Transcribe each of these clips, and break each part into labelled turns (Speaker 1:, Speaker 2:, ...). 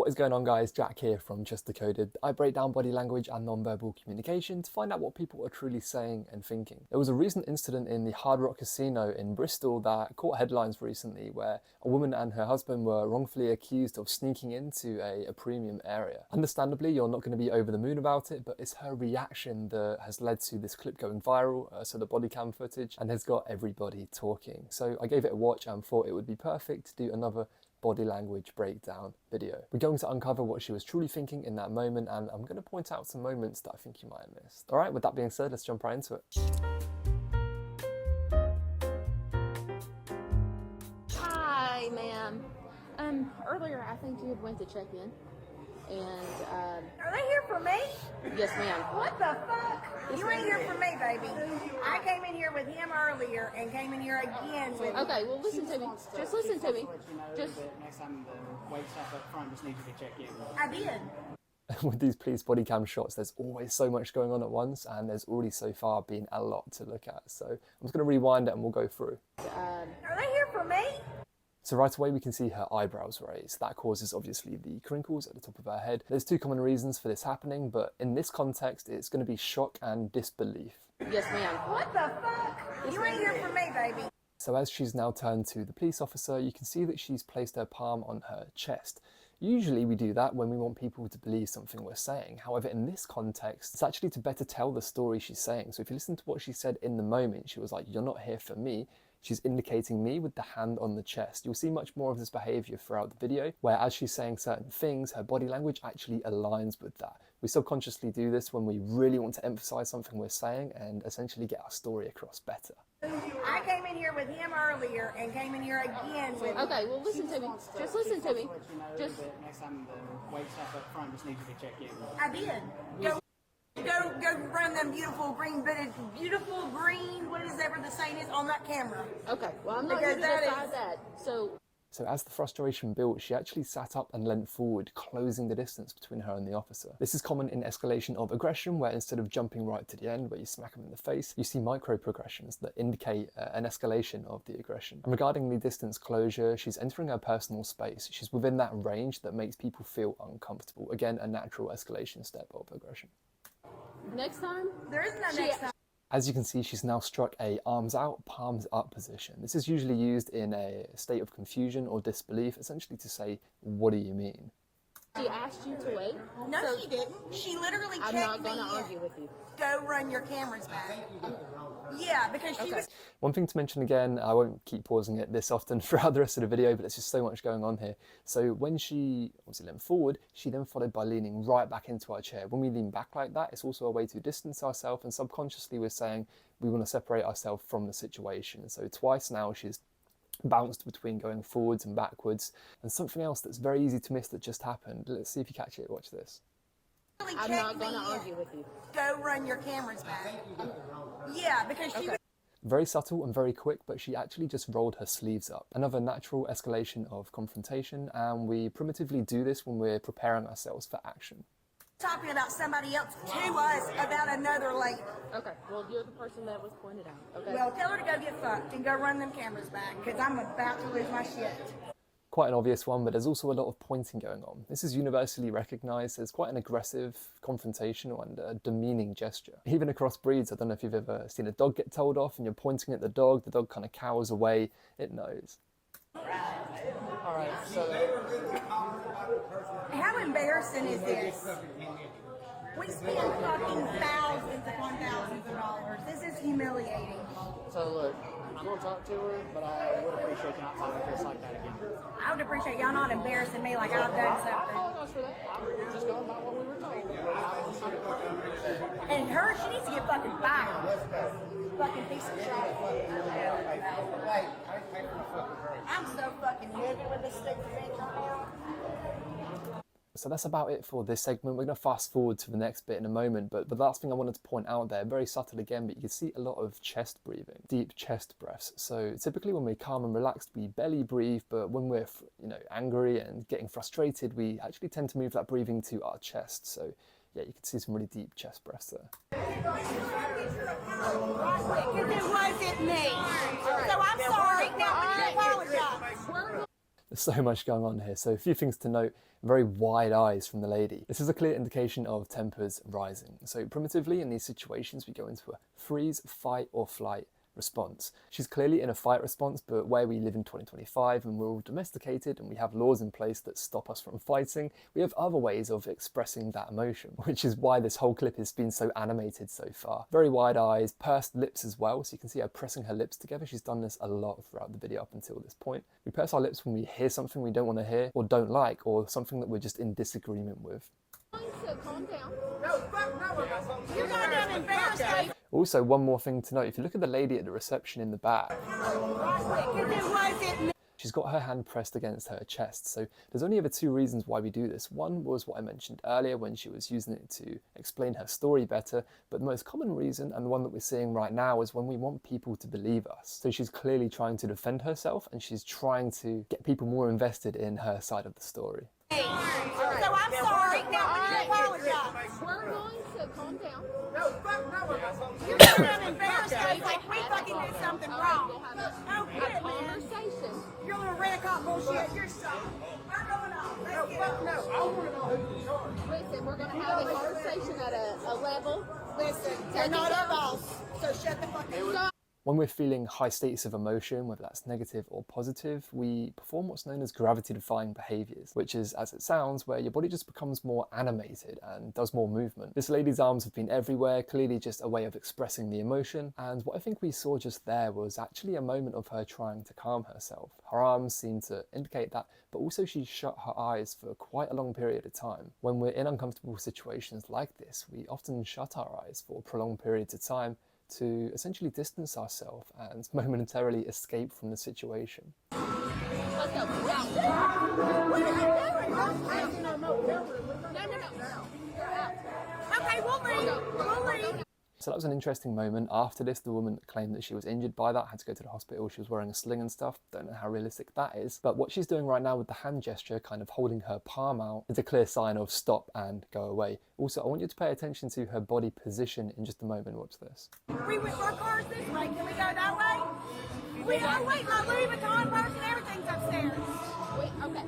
Speaker 1: What is going on, guys? Jack here from Just Decoded. I break down body language and non-verbal communication to find out what people are truly saying and thinking. There was a recent incident in the Hard Rock Casino in Bristol that caught headlines recently, where a woman and her husband were wrongfully accused of sneaking into a premium area. Understandably, you're not going to be over the moon about it, but it's her reaction that has led to this clip going viral, so the body cam footage, and has got everybody talking. So I gave it a watch and thought it would be perfect to do another body language breakdown video. We're going to uncover what she was truly thinking in that moment, and I'm going to point out some moments that I think you might have missed. All right, with that being said, let's jump right into it.
Speaker 2: Hi, ma'am. Earlier I think you had went to check in, and
Speaker 3: Are they here for me?
Speaker 2: yes, ma'am.
Speaker 3: What the fuck?
Speaker 2: Yes,
Speaker 3: You ain't
Speaker 2: ma'am.
Speaker 3: here for me, baby. I came in here with him earlier and came in here again with.
Speaker 2: Okay, well listen to me. Just listen to me. Just
Speaker 4: next time the wait staff up front just needs you to check in.
Speaker 3: I did.
Speaker 1: With these police body cam shots, there's always so much going on at once, and there's already so far been a lot to look at. So I'm just going to rewind it and we'll go through.
Speaker 3: Are they here for me?
Speaker 1: So right away we can see her eyebrows raised. That causes obviously the crinkles at the top of her head. There's two common reasons for this happening, but in this context it's going to be shock and disbelief.
Speaker 2: yes, ma'am.
Speaker 3: What the fuck? You ain't here for me, baby.
Speaker 1: So as she's now turned to the police officer, you can see that she's placed her palm on her chest. Usually we do that when we want people to believe something we're saying. However, in this context, it's actually to better tell the story she's saying. So if you listen to what she said in the moment, she was like, "You're not here for me." She's indicating me with the hand on the chest. You'll see much more of this behavior throughout the video, where as she's saying certain things, her body language actually aligns with that. We subconsciously do this when we really want to emphasize something we're saying and essentially get our story across better.
Speaker 3: I came in here with him earlier and came in here again with.
Speaker 2: Okay, well listen to me. Just listen to me. Just
Speaker 4: Next time the wait staff up front just needs you to check in.
Speaker 3: I did. Go run them beautiful green, whatever the saying is on that camera.
Speaker 2: okay. Well, I'm not here to
Speaker 3: Because that
Speaker 2: decide
Speaker 3: is-
Speaker 2: that.
Speaker 1: So as the frustration built, she actually sat up and leant forward, closing the distance between her and the officer. This is common in escalation of aggression, where instead of jumping right to the end, where you smack them in the face, you see micro-progressions that indicate an escalation of the aggression. And regarding the distance closure, she's entering her personal space. She's within that range that makes people feel uncomfortable. Again, a natural escalation step of aggression.
Speaker 2: Next time,
Speaker 3: There is no next time.
Speaker 1: As you can see, she's now struck a arms out, palms up position. This is usually used in a state of confusion or disbelief, essentially to say, "What do you mean?"
Speaker 2: she asked you to wait.
Speaker 3: No,
Speaker 2: so
Speaker 3: she didn't. She literally
Speaker 2: I'm
Speaker 3: checked
Speaker 2: not
Speaker 3: me
Speaker 2: going to
Speaker 3: in.
Speaker 2: argue with you.
Speaker 3: Go run your cameras back. Yeah, because she
Speaker 2: Okay.
Speaker 3: was.
Speaker 1: One thing to mention again, I won't keep pausing it this often throughout the rest of the video, but there's just so much going on here. So when she obviously leaned forward, she then followed by leaning right back into our chair. When we lean back like that, it's also a way to distance ourselves, and subconsciously we're saying we want to separate ourselves from the situation. So twice now she's bounced between going forwards and backwards. And something else that's very easy to miss that just happened. Let's see if you catch it. Watch this.
Speaker 3: Really
Speaker 2: I'm
Speaker 3: checked
Speaker 2: not going to
Speaker 3: me in.
Speaker 2: argue with you.
Speaker 3: Go run your cameras back. Yeah, because she
Speaker 2: Okay.
Speaker 3: was.
Speaker 1: Very subtle and very quick, but she actually just rolled her sleeves up. Another natural escalation of confrontation, and we primitively do this when we're preparing ourselves for action.
Speaker 3: Talking about somebody else to us about another lady.
Speaker 2: Okay. Well, you're the person that was pointed out. Okay.
Speaker 3: Well, tell her to go get fucked and go run them cameras back, because I'm about to lose my shit.
Speaker 1: Quite an obvious one, but there's also a lot of pointing going on. This is universally recognized as quite an aggressive, confrontational and demeaning gesture. Even across breeds, I don't know if you've ever seen a dog get told off and you're pointing at the dog kind of cowers away, it knows.
Speaker 4: Alright, so
Speaker 3: How embarrassing is this? We spend fucking thousands upon thousands of dollars. This is humiliating.
Speaker 4: look, I'm gonna talk to her, but I would appreciate you not talking to us like that again.
Speaker 3: I would appreciate y'all not embarrassing me like I've done
Speaker 4: I
Speaker 3: something.
Speaker 4: apologize for that. I'm just going by what we were told.
Speaker 3: And her, she needs to get fucking fired. Fucking piece of shit. I'm so fucking livid with this stupid bitch right now.
Speaker 1: So that's about it for this segment. We're going to fast forward to the next bit in a moment, but the last thing I wanted to point out there, very subtle again, but you can see a lot of chest breathing, deep chest breaths. So typically when we're calm and relaxed, we belly breathe, but when we're angry and getting frustrated, we actually tend to move that breathing to our chest. So yeah, you can see some really deep chest breaths there.
Speaker 3: Because it wasn't me. So I'm sorry. Now we apologize.
Speaker 1: There's so much going on here. So a few things to note. Very wide eyes from the lady. This is a clear indication of tempers rising. So primitively in these situations, we go into a freeze, fight or flight response. She's clearly in a fight response, but where we live in 2025 and we're all domesticated and we have laws in place that stop us from fighting, we have other ways of expressing that emotion, which is why this whole clip has been so animated so far. Very wide eyes, pursed lips as well, so you can see her pressing her lips together. She's done this a lot throughout the video up until this point. We purse our lips when we hear something we don't want to hear or don't like, or something that we're just in disagreement with.
Speaker 2: So calm down.
Speaker 3: You're gonna embarrass me.
Speaker 1: Also, one more thing to note, if you look at the lady at the reception in the back, she's got her hand pressed against her chest. So there's only ever two reasons why we do this. One was what I mentioned earlier when she was using it to explain her story better, but the most common reason, and the one that we're seeing right now, is when we want people to believe us. So she's clearly trying to defend herself and she's trying to get people more invested in her side of the story.
Speaker 3: So I'm sorry. Now would you apologize?
Speaker 2: We're going to calm down.
Speaker 3: You're gonna embarrass us like we fucking did something wrong.
Speaker 2: We'll have
Speaker 3: Oh,
Speaker 2: a
Speaker 3: get it, man.
Speaker 2: conversation.
Speaker 3: Your little red cop bullshit. You're so. We're going on. Let's get it.
Speaker 2: Listen, we're going to have a conversation at a level.
Speaker 3: Listen, you're not our boss, so shut the fuck up.
Speaker 1: When we're feeling high states of emotion, whether that's negative or positive, we perform what's known as gravity-defying behaviours, which is, as it sounds, where your body just becomes more animated and does more movement. This lady's arms have been everywhere, clearly just a way of expressing the emotion, and what I think we saw just there was actually a moment of her trying to calm herself. Her arms seem to indicate that, but also she shut her eyes for quite a long period of time. When we're in uncomfortable situations like this, we often shut our eyes for prolonged periods of time to essentially distance ourselves and momentarily escape from the situation.
Speaker 2: Let's go. No. You're out.
Speaker 3: Okay, we'll leave. We'll leave.
Speaker 1: So that was an interesting moment. After this, the woman claimed that she was injured by that, had to go to the hospital. She was wearing a sling and stuff. Don't know how realistic that is. But what she's doing right now with the hand gesture, kind of holding her palm out, is a clear sign of stop and go away. Also, I want you to pay attention to her body position in just a moment. Watch this.
Speaker 3: We went our cars this way. Can we go that way? We are waiting. My Louis Vuitton purse and everything's upstairs.
Speaker 2: Wait, okay.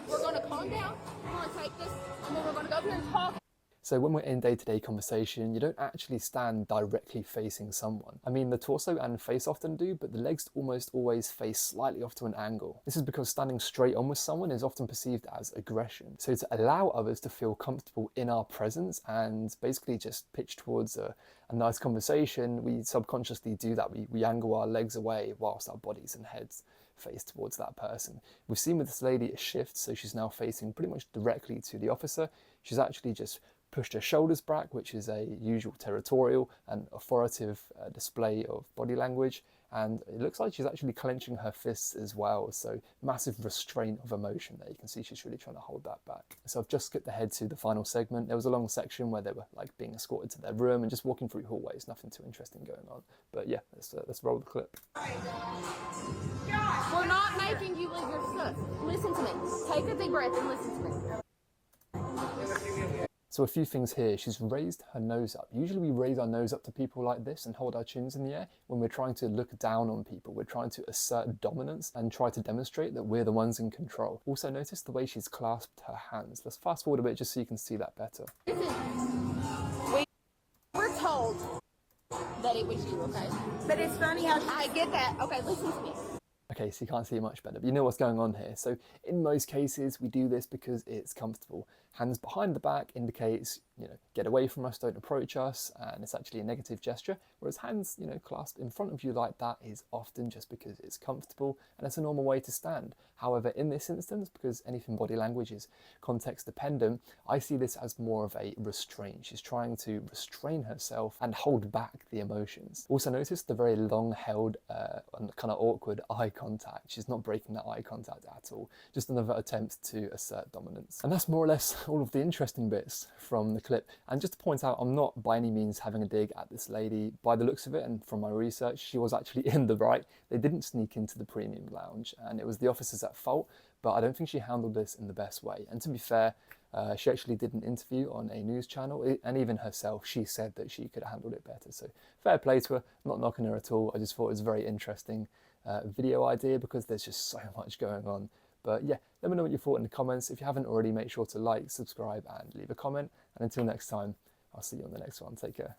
Speaker 2: We're going to calm down. We're going to take this, and then we're going to go up here and talk.
Speaker 1: So when we're in day-to-day conversation, you don't actually stand directly facing someone. I mean, the torso and face often do, but the legs almost always face slightly off to an angle. This is because standing straight on with someone is often perceived as aggression. So to allow others to feel comfortable in our presence and basically just pitch towards a nice conversation, we subconsciously do that. We angle our legs away whilst our bodies and heads face towards that person. We've seen with this lady a shift, so she's now facing pretty much directly to the officer. She's actually just pushed her shoulders back, which is a usual territorial and authoritative display of body language, and it looks like she's actually clenching her fists as well, so massive restraint of emotion there. You can see she's really trying to hold that back. So I've just skipped ahead to the final segment. There was a long section where they were like being escorted to their room and just walking through hallways, nothing too interesting going on. But yeah, let's roll the clip.
Speaker 2: We're not making you leave your stuff. Listen to me. Take a deep breath and listen to me.
Speaker 1: So a few things here. She's raised her nose up. Usually we raise our nose up to people like this and hold our chins in the air when we're trying to look down on people. We're trying to assert dominance and try to demonstrate that we're the ones in control. Also notice the way she's clasped her hands. Let's fast forward a bit just so you can see that better.
Speaker 2: We're told that it was you, okay?
Speaker 3: But it's funny how
Speaker 2: I get that. Okay, listen to me.
Speaker 1: Okay, so you can't see it much better, but you know what's going on here. So in most cases, we do this because it's comfortable. Hands behind the back indicates, get away from us, don't approach us, and it's actually a negative gesture. Whereas hands, clasped in front of you like that is often just because it's comfortable and it's a normal way to stand. However, in this instance, because anything body language is context dependent, I see this as more of a restraint. She's trying to restrain herself and hold back the emotions. Also notice the very long held and kind of awkward eye contact. She's not breaking that eye contact at all. Just another attempt to assert dominance. And that's more or less all of the interesting bits from the clip. And just to point out, I'm not by any means having a dig at this lady. By the looks of it and from my research, she was actually in the right. They didn't sneak into the premium lounge and it was the officers at fault, but I don't think she handled this in the best way. And to be fair, she actually did an interview on a news channel, and even herself, she said that she could have handled it better. So fair play to her, not knocking her at all. I just thought it was a very interesting video idea because there's just so much going on But yeah, let me know what you thought in the comments. If you haven't already, make sure to like, subscribe, and leave a comment. And until next time, I'll see you on the next one. Take care.